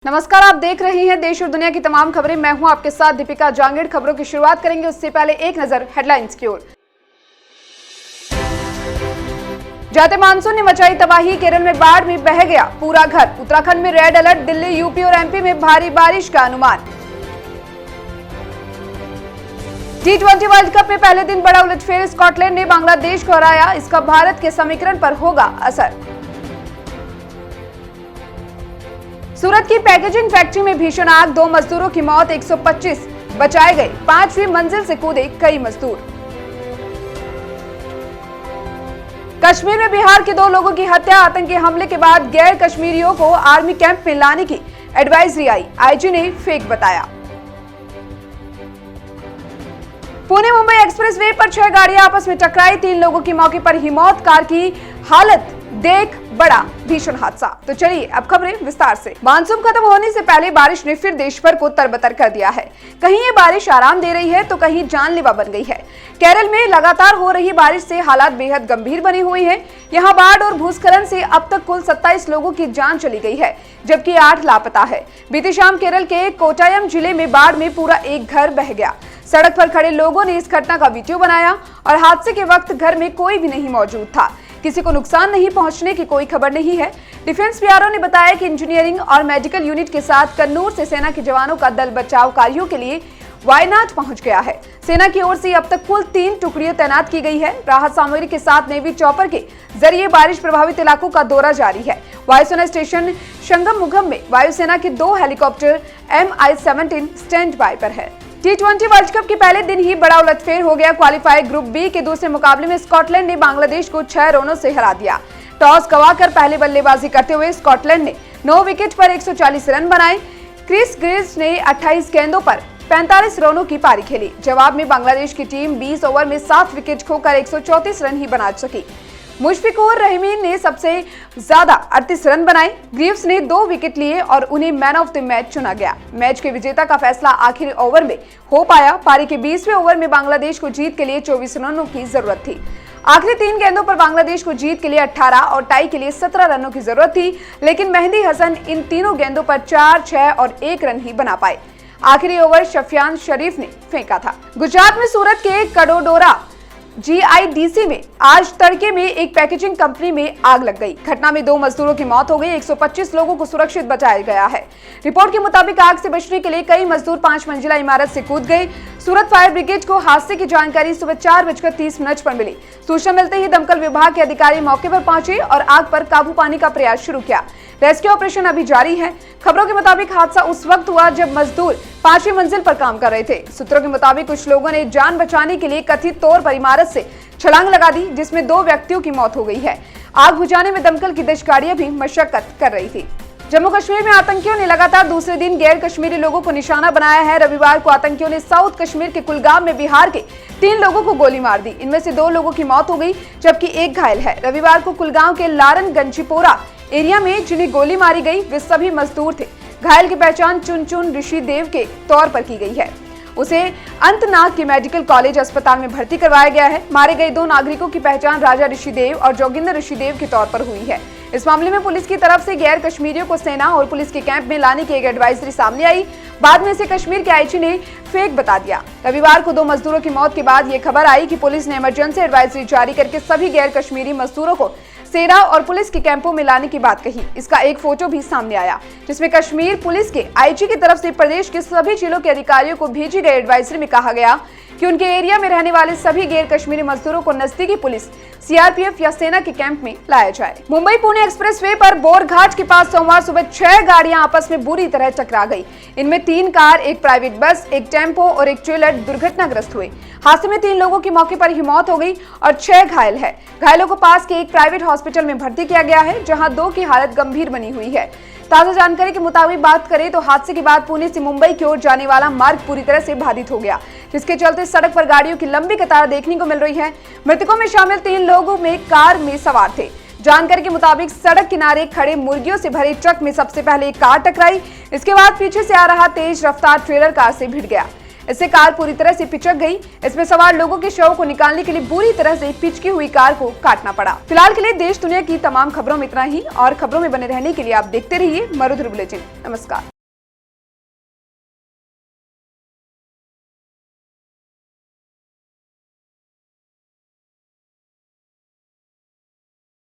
नमस्कार, आप देख रहे हैं देश और दुनिया की तमाम खबरें। मैं हूं आपके साथ दीपिका जांगीड़। खबरों की शुरुआत करेंगे उससे पहले एक नजर हेडलाइंस की ओर। जाते मानसून ने मचाई तबाही, केरल में बाढ़ में बह गया पूरा घर। उत्तराखंड में रेड अलर्ट, दिल्ली, यूपी और एमपी में भारी बारिश का अनुमान। T20 वर्ल्ड कप में पहले दिन बड़ा उलटफेर, स्कॉटलैंड ने बांग्लादेश को हराया। इसका भारत के समीकरण पर होगा असर। सूरत की पैकेजिंग फैक्ट्री में भीषण आग, 2 मजदूरों की मौत, 125 बचाए गए। 5वीं मंजिल से कूदे कई मजदूर। कश्मीर में बिहार के 2 लोगों की हत्या, आतंकी हमले के बाद गैर कश्मीरियों को आर्मी कैंप में लाने की एडवाइजरी आई, आईजी ने फेक बताया। पुणे मुंबई एक्सप्रेसवे पर 6 गाड़ियां आपस में टकराई, 3 लोगों की मौके पर ही मौत। कार की हालत देख बड़ा भीषण हादसा। तो चलिए अब खबरें विस्तार से। मानसून खत्म होने से पहले बारिश ने फिर देश भर को तरबतर कर दिया है। कहीं ये बारिश आराम दे रही है तो कहीं जानलेवा बन गई है। केरल में लगातार हो रही बारिश से हालात बेहद गंभीर बनी हुई हैं। यहाँ बाढ़ और भूस्खलन से अब तक कुल 27 लोगों की जान चली गई है, जबकि 8 लापता है। बीती शाम केरल के कोट्टायम जिले में बाढ़ में पूरा एक घर बह गया। सड़क पर खड़े लोगों ने इस घटना का वीडियो बनाया और हादसे के वक्त घर में कोई भी नहीं मौजूद था। किसी को नुकसान नहीं पहुंचने की कोई खबर नहीं है। डिफेंस ब्यूरो ने बताया कि इंजीनियरिंग और मेडिकल यूनिट के साथ कन्नूर से सेना के जवानों का दल बचाव कार्यों के लिए वायनाड पहुंच गया है। सेना की ओर से अब तक कुल 3 टुकड़ियां तैनात की गई है। राहत सामग्री के साथ नेवी चॉपर के जरिए बारिश प्रभावित इलाकों का दौरा जारी है। वायुसेना स्टेशन शंगमुगम में वायुसेना के 2 हेलीकॉप्टर Mi-17 स्टैंड बाय पर है। T20 वर्ल्ड कप के पहले दिन ही बड़ा उलटफेर हो गया। क्वालिफाई ग्रुप बी के दूसरे मुकाबले में स्कॉटलैंड ने बांग्लादेश को 6 रनों से हरा दिया। टॉस गंवाकर पहले बल्लेबाजी करते हुए स्कॉटलैंड ने 9 विकेट पर 140 रन बनाए। क्रिस ग्रेव्स ने 28 गेंदों पर 45 रनों की पारी खेली। जवाब में बांग्लादेश की टीम 20 ओवर में 7 विकेट खोकर 134 रन ही बना सकी। मुशफिकुर रहीमीन ने सबसे ज्यादा 38 रन बनाए। ग्रीव्स ने 2 विकेट लिए और उन्हें मैन ऑफ द मैच चुना गया। मैच के विजेता का फैसला आखिरी ओवर में हो पाया। पारी के 20वें ओवर में बांग्लादेश को जीत के लिए 24 रनों की जरूरत थी। आखिरी 3 गेंदों पर बांग्लादेश को जीत के लिए 18 और टाई के लिए 17 रनों की जरूरत थी, लेकिन मेहदी हसन इन तीनों गेंदों पर 4, 6 और 1 रन ही बना पाए। आखिरी ओवर शफियान शरीफ ने फेंका था। गुजरात में सूरत के कडोडोरा GIDC में आज तड़के में एक पैकेजिंग कंपनी में आग लग गई। घटना में 2 मजदूरों की मौत हो गई, 125 लोगों को सुरक्षित बचाया गया है। रिपोर्ट के मुताबिक आग से बचने के लिए कई मजदूर 5 मंजिला इमारत से कूद गए। सूरत फायर ब्रिगेड को हादसे की जानकारी सुबह 4:30 पर मिली। सूचना मिलते ही दमकल विभाग के अधिकारी मौके पर पहुंचे और आग पर काबू पाने का प्रयास शुरू किया। रेस्क्यू ऑपरेशन अभी जारी है। खबरों के मुताबिक हादसा उस वक्त हुआ जब मजदूर 5वीं मंजिल पर काम कर रहे थे। सूत्रों के मुताबिक कुछ लोगों ने जान बचाने के लिए कथित तौर पर इमारत से छलांग लगा दी, जिसमें 2 व्यक्तियों की मौत हो गई है। आग बुझाने में दमकल की 10 गाड़ियां भी मशक्कत कर रही थी। जम्मू कश्मीर में आतंकियों ने लगातार दूसरे दिन गैर कश्मीरी लोगों को निशाना बनाया है। रविवार को आतंकियों ने साउथ कश्मीर के कुलगाम में बिहार के 3 लोगों को गोली मार दी। इनमें से 2 लोगों की मौत हो गई, जबकि 1 घायल है। रविवार को कुलगाम के लारन गंजीपोरा एरिया में जिन्हें गोली मारी गई वे सभी मजदूर थे। घायल की पहचान चुनचुन ऋषिदेव के तौर पर की गई है। उसे अनंतनाग के मेडिकल कॉलेज अस्पताल में भर्ती करवाया गया है। मारे गए 2 नागरिकों की पहचान राजा ऋषिदेव और जोगिंदर ऋषिदेव के तौर पर हुई है। इस मामले में पुलिस की तरफ से गैर कश्मीरियों को सेना और पुलिस के कैंप में लाने की एक एडवाइजरी सामने आई। बाद में इसे कश्मीर के आईजी ने फेक बता दिया। रविवार को 2 मजदूरों की मौत के बाद ये खबर आई कि पुलिस ने इमरजेंसी एडवाइजरी जारी करके सभी गैर कश्मीरी मजदूरों को सेना और पुलिस के कैंपों में लाने की बात कही। इसका एक फोटो भी सामने आया, जिसमें कश्मीर पुलिस के आईजी की तरफ से प्रदेश के सभी जिलों के अधिकारियों को भेजी गई एडवाइजरी में कहा गया कि उनके एरिया में रहने वाले सभी गैर कश्मीरी मजदूरों को नजदीकी पुलिस, CRPF या सेना के कैंप में लाया जाए। मुंबई पुणे एक्सप्रेसवे पर बोरघाट के पास सोमवार सुबह 6 गाड़ियां आपस में बुरी तरह टकरा गई। इनमें 3 कार, एक प्राइवेट बस, एक टेम्पो और एक ट्रेलर दुर्घटनाग्रस्त हुए। हादसे में 3 लोगों की मौके पर ही मौत हो गई और 6 घायल है। घायलों को पास के एक प्राइवेट हॉस्पिटल में भर्ती किया गया है, जहां 2 की हालत गंभीर बनी हुई है। ताजा जानकारी के मुताबिक बात करें तो हादसे के बाद पुणे से मुंबई की ओर जाने वाला मार्ग पूरी तरह से बाधित हो गया, जिसके चलते सड़क पर गाड़ियों की लंबी कतार देखने को मिल रही है। मृतकों में शामिल 3 लोगों में कार में सवार थे। जानकारी के मुताबिक सड़क किनारे खड़े मुर्गियों से भरे ट्रक में सबसे पहले एक कार टकराई। इसके बाद पीछे से आ रहा तेज रफ्तार ट्रेलर कार से भिड़ गया। इससे कार पूरी तरह से पिचक गई। इसमें सवार लोगों के शवों को निकालने के लिए बुरी तरह से पिचकी हुई कार को काटना पड़ा। फिलहाल के लिए देश दुनिया की तमाम खबरों में इतना ही, और खबरों में बने रहने के लिए आप देखते रहिए मरुधर बुलेटिन। नमस्कार।